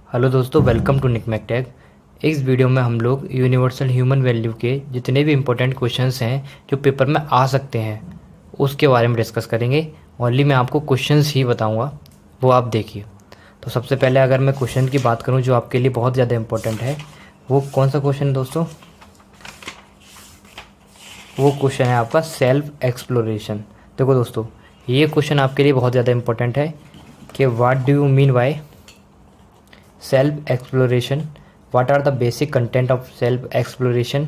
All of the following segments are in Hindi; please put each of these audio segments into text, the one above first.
हेलो दोस्तों, वेलकम टू निक मैकटेक। इस वीडियो में हम लोग यूनिवर्सल ह्यूमन वैल्यू के जितने भी इम्पोर्टेंट क्वेश्चंस हैं जो पेपर में आ सकते हैं उसके बारे में डिस्कस करेंगे। ओनली मैं आपको क्वेश्चंस ही बताऊंगा, वो आप देखिए। तो सबसे पहले अगर मैं क्वेश्चन की बात करूं जो आपके लिए बहुत ज़्यादा इम्पोर्टेंट है, वो कौन सा क्वेश्चन है दोस्तों? वो क्वेश्चन है आपका सेल्फ एक्सप्लोरेशन। देखो दोस्तों, ये क्वेश्चन आपके लिए बहुत ज़्यादा इम्पोर्टेंट है कि what do you mean bye self exploration, what are the basic content of self exploration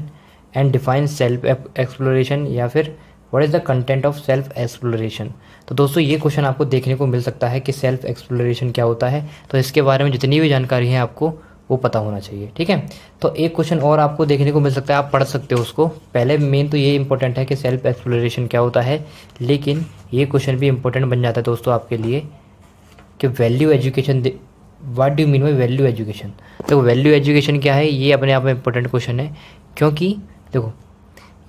and define self exploration, या फिर what is the content of self exploration। तो दोस्तों ये क्वेश्चन आपको देखने को मिल सकता है कि सेल्फ एक्सप्लोरेशन क्या होता है, तो इसके बारे में जितनी भी जानकारी है आपको वो पता होना चाहिए। ठीक है, तो एक क्वेश्चन और आपको देखने को मिल सकता है, आप पढ़ सकते हो उसको। पहले मेन तो ये इंपॉर्टेंट है कि सेल्फ एक्सप्लोरेशन क्या होता है, लेकिन ये क्वेश्चन भी इंपॉर्टेंट बन जाता है दोस्तों आपके लिए कि value education, what do you mean by value education. तो वैल्यू एजुकेशन क्या है, ये अपने आप में इंपॉर्टेंट क्वेश्चन है, क्योंकि देखो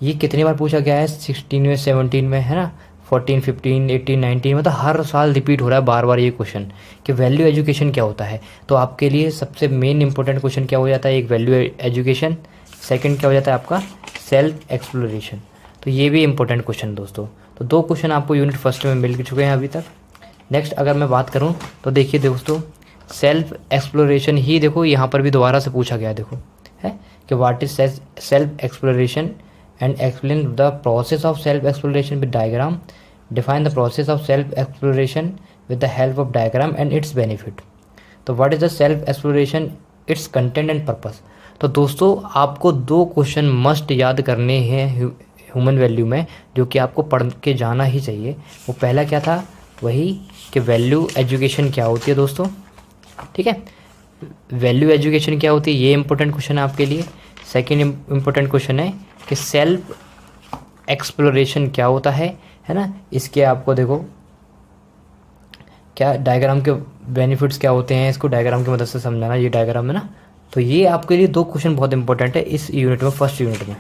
ये कितनी बार पूछा गया है, 16 में, 17 में, है ना, 14, 15, 18, 19, मतलब हर साल रिपीट हो रहा है बार बार ये क्वेश्चन कि वैल्यू एजुकेशन क्या होता है। तो आपके लिए सबसे मेन इंपॉर्टेंट क्वेश्चन क्या हो जाता है, एक वैल्यू एजुकेशन, सेकेंड क्या हो जाता है आपका सेल्फ एक्सप्लोरेशन। तो ये भी इंपॉर्टेंट क्वेश्चन दोस्तों। तो दो क्वेश्चन आपको यूनिट फर्स्ट में मिल चुके हैं अभी तक। नेक्स्ट अगर मैं बात करूँ तो देखिए दोस्तों, सेल्फ एक्सप्लोरेशन ही देखो यहाँ पर भी दोबारा से पूछा गया, देखो है कि what is self exploration and explain the process of self exploration with diagram, define the process of self exploration with the help of diagram and its benefit. तो what is the self exploration, its content and purpose. तो दोस्तों आपको दो क्वेश्चन मस्ट याद करने हैं ह्यूमन वैल्यू में, जो कि आपको पढ़ के जाना ही चाहिए। वो पहला क्या था, वही कि वैल्यू एजुकेशन क्या होती है दोस्तों। ठीक है, वैल्यू एजुकेशन क्या होती है, ये इंपॉर्टेंट क्वेश्चन है आपके लिए। सेकंड इंपॉर्टेंट क्वेश्चन है कि सेल्फ एक्सप्लोरेशन क्या होता है ना। इसके आपको देखो क्या डायग्राम के बेनिफिट्स क्या होते हैं, इसको डायग्राम की मदद से समझाना, ये डायग्राम है ना। तो ये आपके लिए दो क्वेश्चन बहुत इंपॉर्टेंट है इस यूनिट में, फर्स्ट यूनिट में।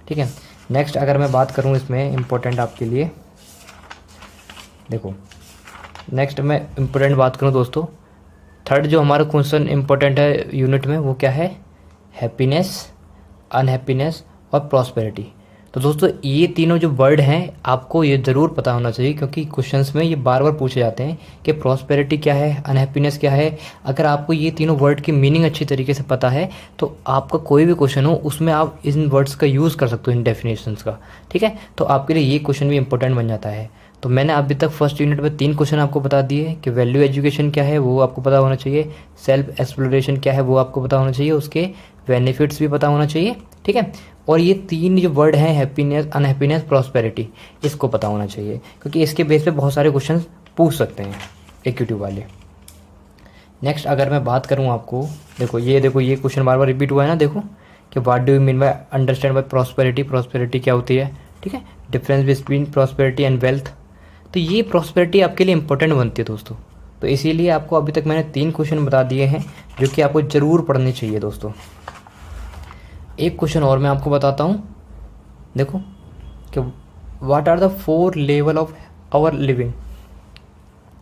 ठीक है, नेक्स्ट अगर मैं बात करूँ इसमें इंपॉर्टेंट आपके लिए, देखो नेक्स्ट मैं इंपॉर्टेंट बात करूँ दोस्तों, थर्ड जो हमारा क्वेश्चन इंपॉर्टेंट है यूनिट में, वो क्या है, हैप्पीनेस, अनहैप्पीनेस और प्रॉस्पेरिटी। तो दोस्तों ये तीनों जो वर्ड हैं आपको ये ज़रूर पता होना चाहिए, क्योंकि क्वेश्चंस में ये बार बार पूछे जाते हैं कि प्रॉस्पेरिटी क्या है, अनहैप्पीनेस क्या है। अगर आपको ये तीनों वर्ड की मीनिंग अच्छी तरीके से पता है तो आपका कोई भी क्वेश्चन हो उसमें आप इन वर्ड्स का यूज़ कर सकते हो, इन डेफिनेशंस का। ठीक है, तो आपके लिए ये क्वेश्चन भी इंपॉर्टेंट बन जाता है। तो मैंने अभी तक फर्स्ट यूनिट में 3 क्वेश्चन आपको बता दिए कि वैल्यू एजुकेशन क्या है वो आपको पता होना चाहिए, सेल्फ एक्सप्लोरेशन क्या है वो आपको पता होना चाहिए, उसके बेनिफिट्स भी पता होना चाहिए। ठीक है, और ये 3 जो वर्ड हैं, हैप्पीनेस, अनहैप्पीनेस, प्रॉस्पेरिटी, इसको पता होना चाहिए, क्योंकि इसके बेस पे बहुत सारे क्वेश्चन पूछ सकते हैं एक्यूटिव वाले। नेक्स्ट अगर मैं बात करूँ आपको, देखो ये क्वेश्चन बार बार रिपीट हुआ है ना, देखो कि what do you mean bye understand by prosperity, prosperity क्या होती है। ठीक है, difference between prosperity and wealth. तो ये प्रॉस्पेरिटी आपके लिए इंपॉर्टेंट बनती है दोस्तों। तो इसीलिए आपको अभी तक मैंने 3 क्वेश्चन बता दिए हैं जो कि आपको ज़रूर पढ़ने चाहिए दोस्तों। एक क्वेश्चन और मैं आपको बताता हूँ, देखो कि what are the 4 level of our living,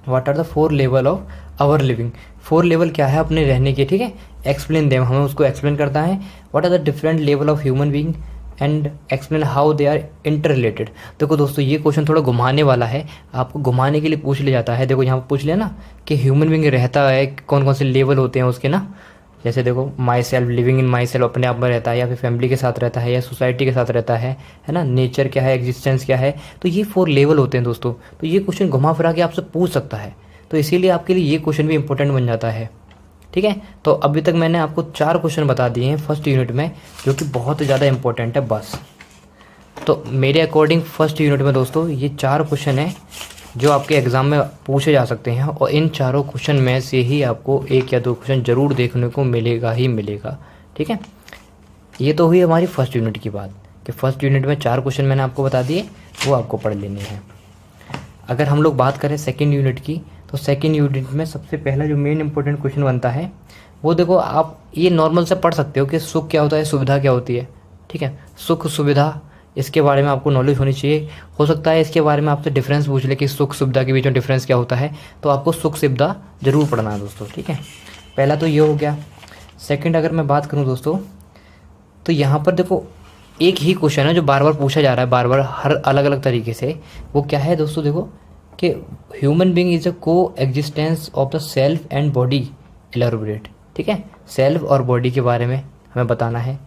what are the 4 level of our living. 4 level क्या है अपने रहने के, ठीक है, एक्सप्लेन देम, हमें उसको एक्सप्लेन करता है। What are the different level of human being and explain how they are interrelated. देखो दोस्तों ये क्वेश्चन थोड़ा घुमाने वाला है, आपको घुमाने के लिए पूछ लिया जाता है। देखो यहाँ पर पूछ लिया ना कि ह्यूमन बीइंग रहता है, कौन कौन से लेवल होते हैं उसके ना। जैसे देखो my self, living in my self, अपने आप में रहता है, या फिर फैमिली के साथ रहता है, या सोसाइटी के साथ रहता है ना, नेचर क्या है, एग्जिस्टेंस क्या है। तो ये 4 लेवल होते हैं दोस्तों। तो ये क्वेश्चन घुमा फिरा के आपसे पूछ सकता है, तो इसीलिए आपके लिए ये क्वेश्चन भी इंपॉर्टेंट बन जाता है। ठीक है, तो अभी तक मैंने आपको 4 क्वेश्चन बता दिए हैं फर्स्ट यूनिट में, जो कि बहुत ज़्यादा इंपॉर्टेंट है बस। तो मेरे अकॉर्डिंग फर्स्ट यूनिट में दोस्तों ये 4 क्वेश्चन हैं जो आपके एग्ज़ाम में पूछे जा सकते हैं, और इन चारों क्वेश्चन में से ही आपको 1 या 2 क्वेश्चन ज़रूर देखने को मिलेगा ही मिलेगा। ठीक है, ये तो हुई हमारी फर्स्ट यूनिट की बात कि फर्स्ट यूनिट में 4 क्वेश्चन मैंने आपको बता दिए, वो आपको पढ़ लेने हैं। अगर हम लोग बात करें सेकेंड यूनिट की, तो सेकेंड यूनिट में सबसे पहला जो मेन इंपॉर्टेंट क्वेश्चन बनता है वो देखो, आप ये नॉर्मल से पढ़ सकते हो कि सुख क्या होता है, सुविधा क्या होती है। ठीक है, सुख सुविधा, इसके बारे में आपको नॉलेज होनी चाहिए। हो सकता है इसके बारे में आपसे डिफरेंस पूछ ले कि सुख सुविधा के बीच में डिफरेंस क्या होता है, तो आपको सुख सुविधा जरूर पढ़ना है दोस्तों। ठीक है, पहला तो ये हो गया। सेकंड अगर मैं बात करूँ दोस्तों, तो यहाँ पर देखो एक ही क्वेश्चन है जो बार बार पूछा जा रहा है, बार बार हर अलग अलग तरीके से। वो क्या है दोस्तों, देखो कि ह्यूमन बीइंग इज अ को existence of the self and body elaborate. ठीक है, सेल्फ और बॉडी के बारे में हमें बताना है।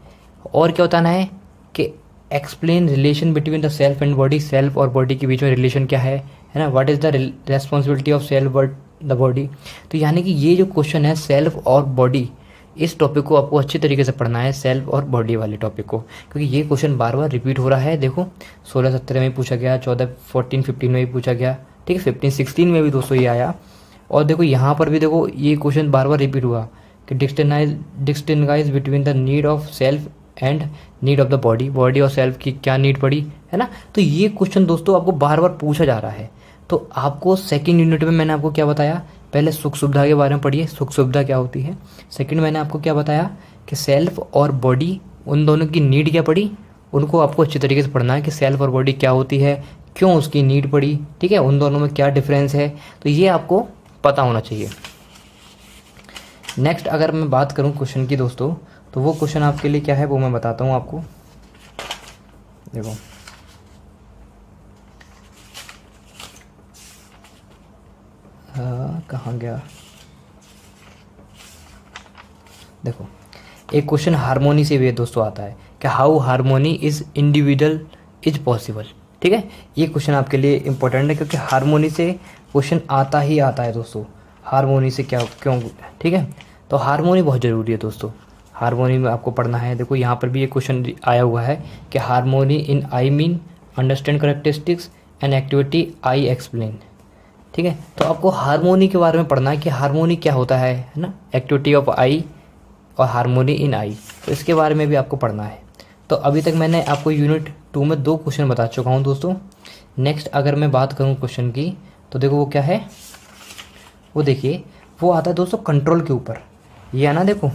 और क्या बताना है कि explain relation between the self and body, self और बॉडी के बीच में रिलेशन क्या है ना। What is the responsibility of self और द बॉडी। तो यानी कि ये जो क्वेश्चन है सेल्फ और बॉडी, इस टॉपिक को आपको अच्छी तरीके से पढ़ना है, सेल्फ और बॉडी वाले टॉपिक को, क्योंकि ये क्वेश्चन बार बार रिपीट हो रहा है। देखो 16-17 में पूछा गया, 14-14-15 में भी पूछा गया, ठीक है, 15-16 में भी दोस्तों ये आया। और देखो यहाँ पर भी देखो ये क्वेश्चन बार बार रिपीट हुआ कि distinguish between the need of self and need of the body, body और सेल्फ की क्या नीड पड़ी है ना। तो ये क्वेश्चन दोस्तों आपको बार बार पूछा जा रहा है। तो आपको सेकंड यूनिट में मैंने आपको क्या बताया, पहले सुख सुविधा के बारे में पढ़िए, सुख सुविधा क्या होती है। सेकंड मैंने आपको क्या बताया कि सेल्फ और बॉडी, उन दोनों की नीड क्या पड़ी, उनको आपको अच्छी तरीके से पढ़ना है कि सेल्फ और बॉडी क्या होती है, क्यों उसकी नीड पड़ी, ठीक है, उन दोनों में क्या डिफरेंस है। तो ये आपको पता होना चाहिए। नेक्स्ट अगर मैं बात करूं क्वेश्चन की दोस्तों, तो वो क्वेश्चन आपके लिए क्या है वो मैं बताता हूं आपको। देखो कहाँ गया, देखो एक क्वेश्चन हारमोनी से भी दोस्तों आता है कि how harmony is individual is possible. ठीक है, ये क्वेश्चन आपके लिए इंपॉर्टेंट है क्योंकि हारमोनी से क्वेश्चन आता ही आता है दोस्तों, हारमोनी से क्या क्यों। ठीक है, तो हारमोनी बहुत ज़रूरी है दोस्तों, हारमोनी में आपको पढ़ना है। देखो यहाँ पर भी ये क्वेश्चन आया हुआ है कि harmony in I mean understand characteristics and activity I explain. ठीक है, तो आपको हारमोनी के बारे में पढ़ना है कि हारमोनी क्या होता है ना, एक्टिविटी ऑफ आई और हारमोनी इन आई, तो इसके बारे में भी आपको पढ़ना है। तो अभी तक मैंने आपको यूनिट 2 में 2 क्वेश्चन बता चुका हूँ दोस्तों। नेक्स्ट अगर मैं बात करूँ क्वेश्चन की, तो देखो वो क्या है, वो देखिए वो आता है दोस्तों कंट्रोल के ऊपर। ये है ना, देखो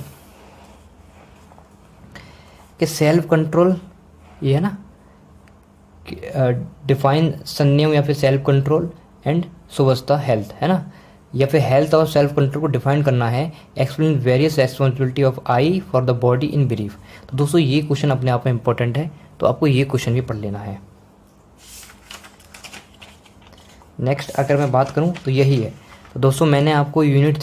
कि सेल्फ कंट्रोल, ये है ना, डिफाइन संयम या फिर सेल्फ कंट्रोल एंड सुवस्था हेल्थ, है ना, या फिर हेल्थ और सेल्फ कंट्रोल को डिफाइन करना है। Explain various responsibility of I for the body in brief. तो दोस्तों ये क्वेश्चन अपने आप में इंपॉर्टेंट है, तो आपको ये क्वेश्चन भी पढ़ लेना है। नेक्स्ट अगर मैं बात करूं तो यही है। तो दोस्तों मैंने आपको यूनिट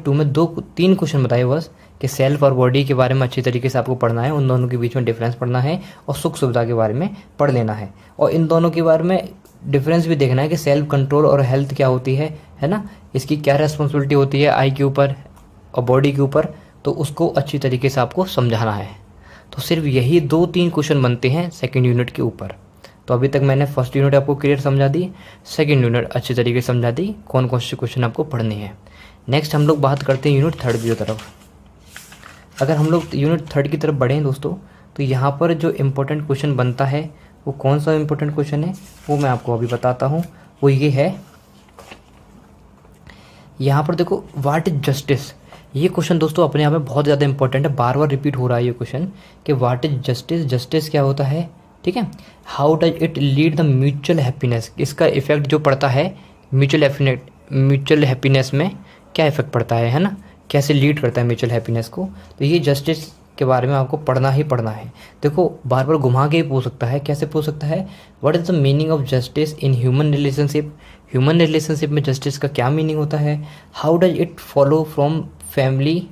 2 में 3 क्वेश्चन बताए बस, कि सेल्फ और बॉडी के बारे में अच्छी तरीके से आपको पढ़ना है, उन दोनों के बीच में डिफरेंस पढ़ना है, और सुख सुविधा के बारे में पढ़ लेना है, और इन दोनों के बारे में डिफरेंस भी देखना है कि सेल्फ कंट्रोल और हेल्थ क्या होती है ना, इसकी क्या रेस्पॉन्सिबिलिटी होती है आई के ऊपर और बॉडी के ऊपर, तो उसको अच्छी तरीके से आपको समझाना है। तो सिर्फ यही 2-3 क्वेश्चन बनते हैं सेकंड यूनिट के ऊपर। तो अभी तक मैंने फर्स्ट यूनिट आपको क्लियर समझा दी, सेकंड यूनिट अच्छी तरीके से समझा दी, कौन कौन से क्वेश्चन आपको पढ़ने हैं। नेक्स्ट हम लोग बात करते हैं यूनिट 3 की तरफ। अगर हम लोग यूनिट 3 की तरफ बढ़ें दोस्तों, तो यहाँ पर जो इम्पोर्टेंट क्वेश्चन बनता है वो कौन सा इम्पोर्टेंट क्वेश्चन है वो मैं आपको अभी बताता हूँ। वो ये है, यहाँ पर देखो व्हाट इज जस्टिस। ये क्वेश्चन दोस्तों अपने आप में बहुत ज़्यादा इंपॉर्टेंट है, बार बार रिपीट हो रहा है ये क्वेश्चन कि व्हाट इज जस्टिस, जस्टिस क्या होता है, ठीक है। How does it lead the mutual happiness, इसका इफेक्ट जो पड़ता है म्यूचुअल हैप्पीनेस में क्या इफेक्ट पड़ता है ना, कैसे लीड करता है म्यूचुअल हैप्पीनेस को। तो ये जस्टिस के बारे में आपको पढ़ना ही पढ़ना है। देखो बार बार घुमा के ही पूछ सकता है, कैसे पूछ सकता है, what is the meaning of justice in human relationship, human relationship में जस्टिस का क्या मीनिंग होता है। How does it follow from family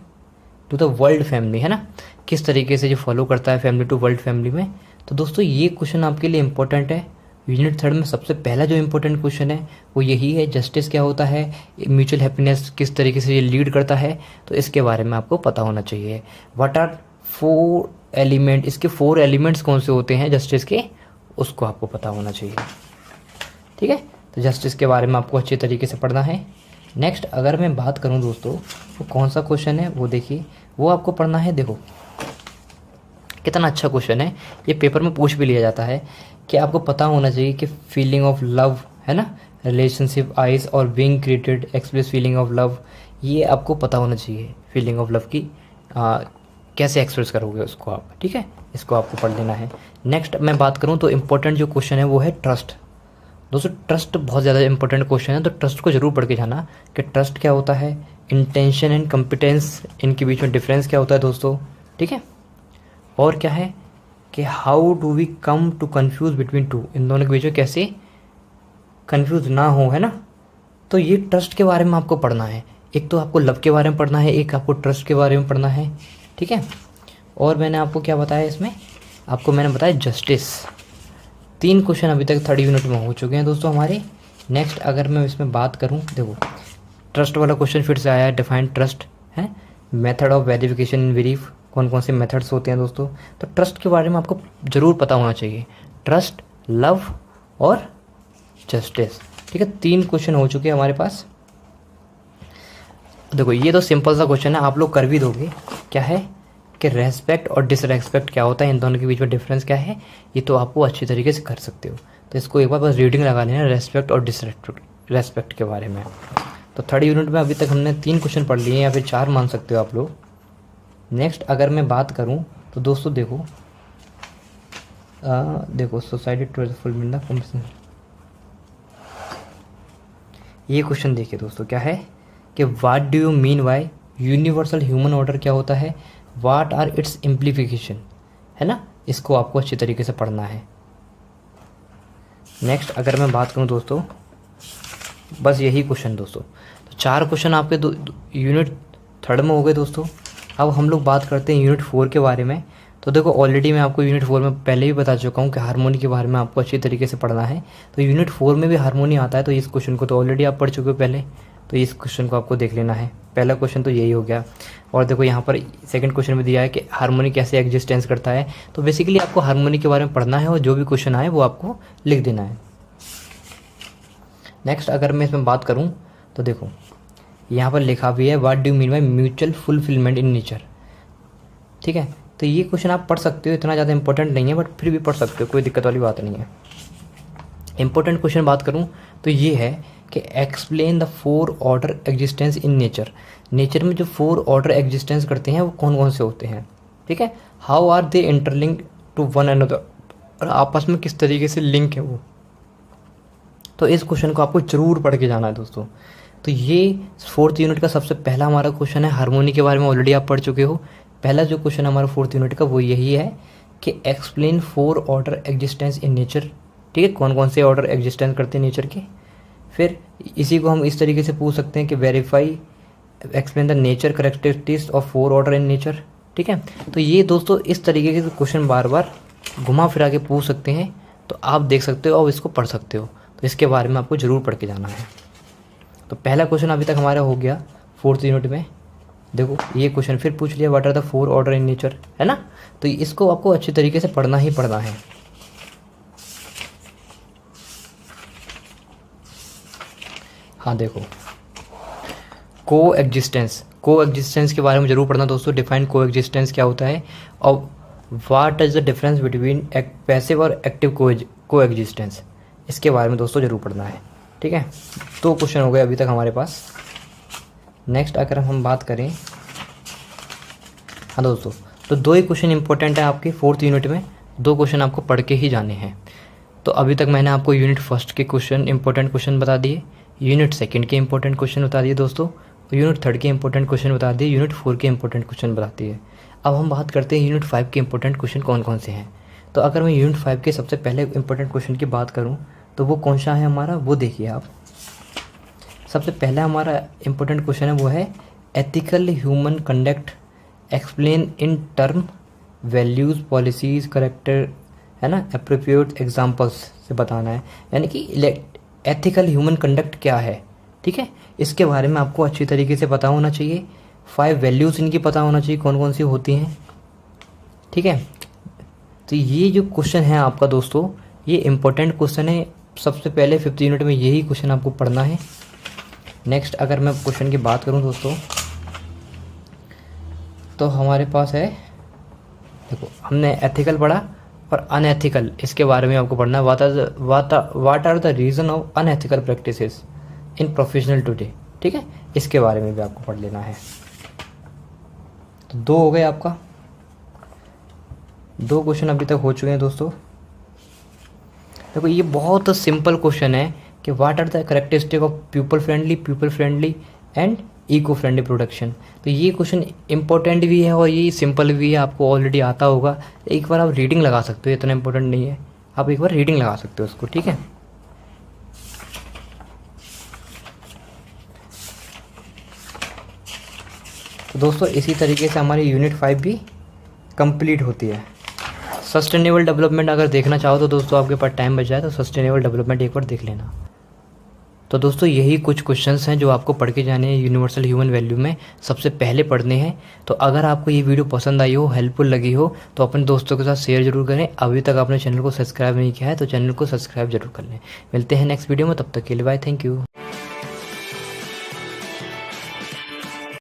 to the world family, है ना, किस तरीके से जो फॉलो करता है फैमिली टू वर्ल्ड फैमिली में। तो दोस्तों ये क्वेश्चन आपके लिए इंपॉर्टेंट है। यूनिट 3 में सबसे पहला जो इंपॉर्टेंट क्वेश्चन है वो यही है, जस्टिस क्या होता है, म्यूचुअल हैप्पीनेस किस तरीके से ये लीड करता है, तो इसके बारे में आपको पता होना चाहिए। व्हाट आर 4 एलिमेंट, इसके 4 एलिमेंट्स कौन से होते हैं जस्टिस के, उसको आपको पता होना चाहिए। ठीक है, तो जस्टिस के बारे में आपको अच्छे तरीके से पढ़ना है। नेक्स्ट अगर मैं बात करूं दोस्तों, वो कौन सा क्वेश्चन है वो देखिए, वो आपको पढ़ना है। देखो कितना अच्छा क्वेश्चन है, ये पेपर में पूछ भी लिया जाता है कि आपको पता होना चाहिए कि फीलिंग ऑफ लव, है ना, रिलेशनशिप आइज और being created express feeling of love, ये आपको पता होना चाहिए। फीलिंग ऑफ लव की कैसे एक्सप्रेस करोगे उसको आप, ठीक है, इसको आपको पढ़ लेना है। नेक्स्ट मैं बात करूं तो इम्पोर्टेंट जो क्वेश्चन है वो है ट्रस्ट। दोस्तों ट्रस्ट बहुत ज़्यादा इंपॉर्टेंट क्वेश्चन है, तो ट्रस्ट को जरूर पढ़ के जाना कि ट्रस्ट क्या होता है, इंटेंशन एंड कंपिटेंस इनके बीच में डिफरेंस क्या होता है दोस्तों, ठीक है। और क्या है कि how do we come to confuse between two, इन दोनों के बीच में कैसे कन्फ्यूज ना हो, है ना। तो ये ट्रस्ट के बारे में आपको पढ़ना है, एक तो आपको लव के बारे में पढ़ना है, एक आपको ट्रस्ट के बारे में पढ़ना है, ठीक है। और मैंने आपको क्या बताया इसमें, आपको मैंने बताया जस्टिस। 3 क्वेश्चन अभी तक 3rd यूनिट में हो चुके हैं दोस्तों हमारे। नेक्स्ट अगर मैं इसमें बात करूं, देखो ट्रस्ट वाला क्वेश्चन फिर से आया है, डिफाइन ट्रस्ट है, method of verification in belief, कौन कौन से मेथड्स होते हैं दोस्तों। तो ट्रस्ट के बारे में आपको ज़रूर पता होना चाहिए, ट्रस्ट, लव और जस्टिस, ठीक है। 3 क्वेश्चन हो चुके हैं हमारे पास। देखो ये तो सिंपल सा क्वेश्चन है, आप लोग कर भी दोगे। क्या है कि रेस्पेक्ट और डिसरेस्पेक्ट क्या होता है, इन दोनों के बीच में डिफरेंस क्या है, ये तो आपको अच्छी तरीके से कर सकते हो। तो इसको एक बार बस रीडिंग लगा लेना रेस्पेक्ट और डिसरेस्पेक्ट के बारे में। तो 3rd यूनिट में अभी तक हमने 3 क्वेश्चन पढ़ लिए या फिर 4 मान सकते हो आप लोग। नेक्स्ट अगर मैं बात करूं तो दोस्तों देखो देखो society to fulfil the competition, ये क्वेश्चन देखिए दोस्तों, क्या है कि what do you mean by universal human order क्या होता है, व्हाट आर इट्स इम्प्लीफिकेशन, है ना। इसको आपको अच्छी तरीके से पढ़ना है। नेक्स्ट अगर मैं बात करूं दोस्तों, बस यही क्वेश्चन दोस्तों, तो 4 क्वेश्चन आपके यूनिट 3rd में हो गए दोस्तों। अब हम लोग बात करते हैं यूनिट 4 के बारे में। तो देखो ऑलरेडी मैं आपको यूनिट 4 में पहले भी बता चुका हूँ कि हार्मोनी के बारे में आपको अच्छी तरीके से पढ़ना है। तो यूनिट 4 में भी हार्मोनी आता है, तो इस क्वेश्चन को तो ऑलरेडी आप पढ़ चुके हो पहले, तो इस क्वेश्चन को आपको देख लेना है। पहला क्वेश्चन तो यही हो गया। और देखो यहाँ पर 2nd क्वेश्चन में दिया है कि हार्मोनी कैसे एग्जिस्टेंस करता है। तो बेसिकली आपको हार्मोनी के बारे में पढ़ना है और जो भी क्वेश्चन आए वो आपको लिख देना है। नेक्स्ट अगर मैं इसमें बात करूँ तो देखो यहाँ पर लिखा भी है what do mean by mutual fulfilment in nature, ठीक है। तो ये क्वेश्चन आप पढ़ सकते हो, इतना ज़्यादा इंपॉर्टेंट नहीं है बट फिर भी पढ़ सकते हो, कोई दिक्कत वाली बात नहीं है। इंपॉर्टेंट क्वेश्चन बात करूँ तो ये है कि explain the 4 order existence in nature, nature में जो 4 ऑर्डर एग्जिस्टेंस करते हैं वो कौन कौन से होते हैं, ठीक है। How are they interlink to one another, और आपस में किस तरीके से लिंक है वो। तो इस क्वेश्चन को आपको जरूर पढ़ के जाना है दोस्तों। तो ये 4th यूनिट का सबसे पहला हमारा क्वेश्चन है, हार्मोनी के बारे में ऑलरेडी आप पढ़ चुके हो। पहला जो क्वेश्चन हमारा 4th यूनिट का वो यही है कि explain 4 order existence in nature, ठीक है, कौन कौन से ऑर्डर एग्जिस्टेंस करते हैं नेचर के। फिर इसी को हम इस तरीके से पूछ सकते हैं कि verify explain the nature characteristics of 4 order in nature, ठीक है। तो ये दोस्तों इस तरीके के क्वेश्चन बार बार घुमा फिरा के पूछ सकते हैं, तो आप देख सकते हो और इसको पढ़ सकते हो। तो इसके बारे में आपको ज़रूर पढ़ के जाना है। तो पहला क्वेश्चन अभी तक हमारा हो गया 4th यूनिट में। देखो ये क्वेश्चन फिर पूछ लिया what are the 4 order in nature, है ना। तो इसको आपको अच्छी तरीके से पढ़ना ही पढ़ना है। हाँ देखो को एग्जिस्टेंस के बारे में जरूर पढ़ना दोस्तों। डिफाइन को एग्जिस्टेंस क्या होता है और what is the difference between passive और एक्टिव को एग्जिस्टेंस, इसके बारे में दोस्तों जरूर पढ़ना है, ठीक है। 2 क्वेश्चन हो गए अभी तक हमारे पास। नेक्स्ट अगर हम बात करें, हाँ दोस्तों, तो 2 ही क्वेश्चन इंपॉर्टेंट है आपके 4th यूनिट में, 2 क्वेश्चन आपको पढ़ के ही जाने हैं। तो अभी तक मैंने आपको यूनिट 1 के क्वेश्चन इंपॉर्टेंट क्वेश्चन बता दिए, यूनिट 2 के इंपॉर्टेंट क्वेश्चन बता दिए दोस्तों, यूनिट 3 के इंपॉर्टेंट क्वेश्चन बता दिए, यूनिट 4 के इंपॉर्टेंट क्वेश्चन बता दिए। अब हम बात करते हैं यूनिट 5 के इंपॉर्टेंट क्वेश्चन कौन कौन से हैं। तो अगर मैं यूनिट 5 के सबसे पहले इंपॉर्टेंट क्वेश्चन की बात करूँ तो वो कौन सा है हमारा, वो देखिए आप। सबसे पहला हमारा इंपॉर्टेंट क्वेश्चन है वो है ethical human conduct explain in term values policies character, है ना, अप्रोप्रिएट एग्जांपल्स से बताना है। यानी कि एथिकल ह्यूमन कंडक्ट क्या है, ठीक है, इसके बारे में आपको अच्छी तरीके से पता होना चाहिए। 5 वैल्यूज़ इनकी पता होना चाहिए कौन कौन सी होती हैं, ठीक है। तो ये जो क्वेश्चन है आपका दोस्तों, ये इंपॉर्टेंट क्वेश्चन है। सबसे पहले 5th यूनिट में यही क्वेश्चन आपको पढ़ना है। नेक्स्ट अगर मैं क्वेश्चन की बात करूं दोस्तों, तो हमारे पास है, देखो हमने एथिकल पढ़ा और अनएथिकल, इसके बारे में आपको पढ़ना है। What are the reason of unethical practices in professional today, ठीक है, इसके बारे में भी आपको पढ़ लेना है। तो 2 हो गए आपका, 2 क्वेश्चन अभी तक हो चुके हैं दोस्तों। देखो ये बहुत सिंपल क्वेश्चन है कि what are the characteristic of people friendly and eco friendly production. तो ये क्वेश्चन इंपॉर्टेंट भी है और ये सिंपल भी है, आपको ऑलरेडी आता होगा। एक बार आप रीडिंग लगा सकते हो, इतना इंपॉर्टेंट नहीं है, आप एक बार रीडिंग लगा सकते हो उसको, ठीक है। तो दोस्तों इसी तरीके से हमारी यूनिट 5 भी कंप्लीट होती है। सस्टेनेबल डेवलपमेंट अगर देखना चाहो तो दोस्तों आपके पास टाइम बच जाए तो सस्टेनेबल डेवलपमेंट एक बार देख लेना। तो दोस्तों यही कुछ क्वेश्चंस हैं जो आपको पढ़ के जाने हैं यूनिवर्सल ह्यूमन वैल्यू में, सबसे पहले पढ़ने हैं। तो अगर आपको ये वीडियो पसंद आई हो, हेल्पफुल लगी हो, तो अपने दोस्तों के साथ शेयर जरूर करें। अभी तक आपने चैनल को सब्सक्राइब नहीं किया है तो चैनल को सब्सक्राइब जरूर कर लें। मिलते हैं नेक्स्ट वीडियो में, तब तक के लिए बाय, थैंक यू।